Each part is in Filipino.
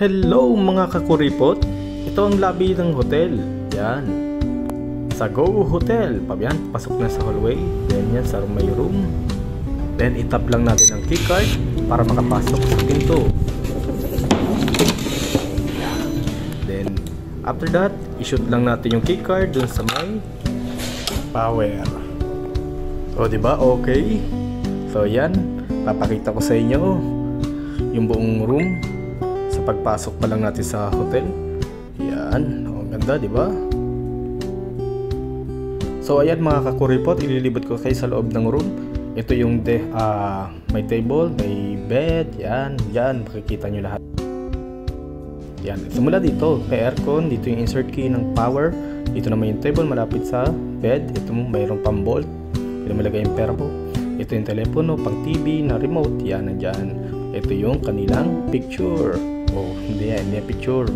Hello mga kakuripot, ito ang lobby ng hotel. Yan, sa Go Hotel. Pabiyan, pasok na sa hallway. Then yan sa may room. Then itap lang natin ang keycard para makapasok sa pinto. Then after that, i-shoot lang natin yung keycard dun sa may power. O diba, okay? So yan, papakita ko sa inyo yung buong room sa pagpasok pa lang natin sa hotel. Yan, ang ganda, di ba? So ayan mga kakuripot, ililibot ko kayo sa loob ng room. Ito yung may table, may bed, yan, makikita nyo lahat. Yan, simula dito, may aircon, dito yung insert key ng power. Dito naman yung table malapit sa bed. Ito mo, mayroong pang bolt, pwede malagay yung pera po. Ito yung telepono, pang TV na remote, yan, nandyan. Ito yung kanilang picture. Oh, hindi yan picture.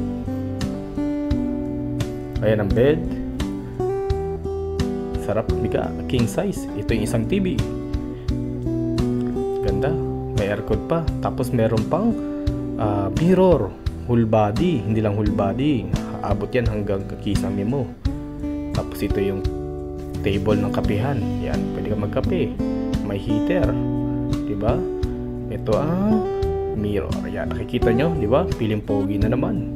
Ayan ang bed. Sarap, biga, king size. Ito yung isang TV. Ganda, may aircon pa. Tapos meron pang mirror, whole body. Hindi lang whole body, aabot yan hanggang kakisame mo. Tapos ito yung table ng kapihan. Yan, pwede ka magkape. May heater, diba? Ito ang mirror. Ayan, nakikita nyo, di ba? Piling pogi na naman.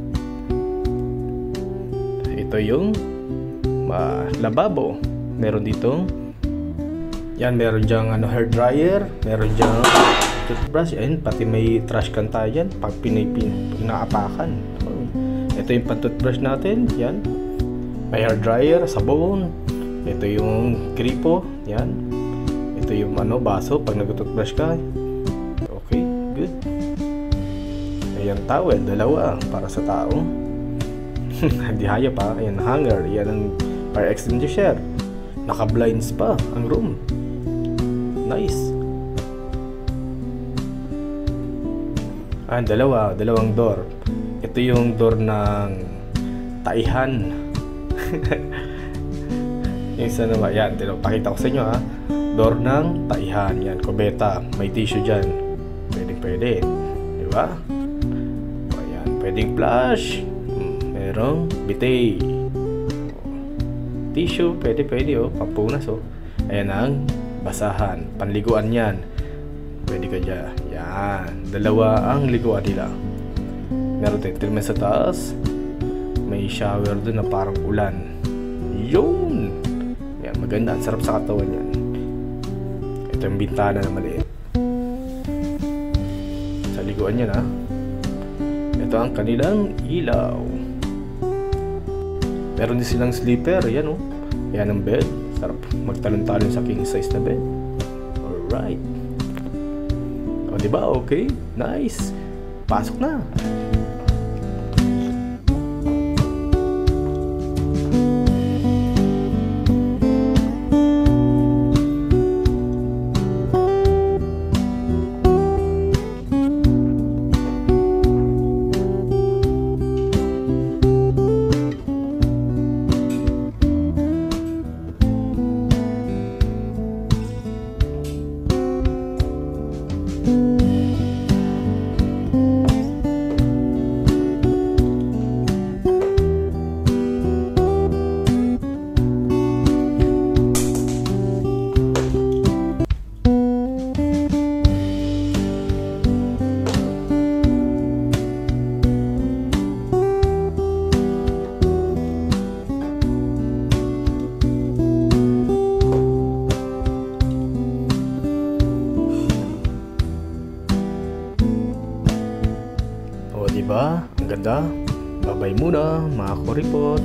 Ito yung lababo. Meron ditong meron dyang hair dryer, meron dyang toothbrush, ayun, pati may trash can tayo dyan pag pinaapakan. Ito yung pan-toothbrush natin, yan. May hair dryer, sabon. Ito yung gripo, yan. Ito yung baso pag nag-toothbrush ka. Okay, good. Ayan, towel, dalawa para sa tao. Hindi hayop pa. Ayan, hanger. Yan ang fire extinguisher. Naka-blinds pa ang room. Nice. Ayan, dalawang door. Ito yung door ng taihan. Yung isa naman, yan, pakita ko sa inyo ha. Door ng taihan. Yan, kubeta. May tissue dyan. Pwede. Diba? Pwedeng flush, merong bidet, tissue, pwede pampunas ayan ang basahan, panliguan yan, pwede ka dyan, yan, dalawa ang liguan nila. Meron tayong sa taas, may shower dun na parang ulan, yun, yan, maganda, ang sarap sa katawan yan. Ito yung bintana na maliit sa liguan yan ha. Ito ang kanilang ilaw. Meron din silang sleeper. Yan Yan ang bed. Sarap magtalon-talon sa king size na bed. Alright. O diba? Okay. Nice. Pasok na. Diba? Ang ganda. Babay muna mga kuripot.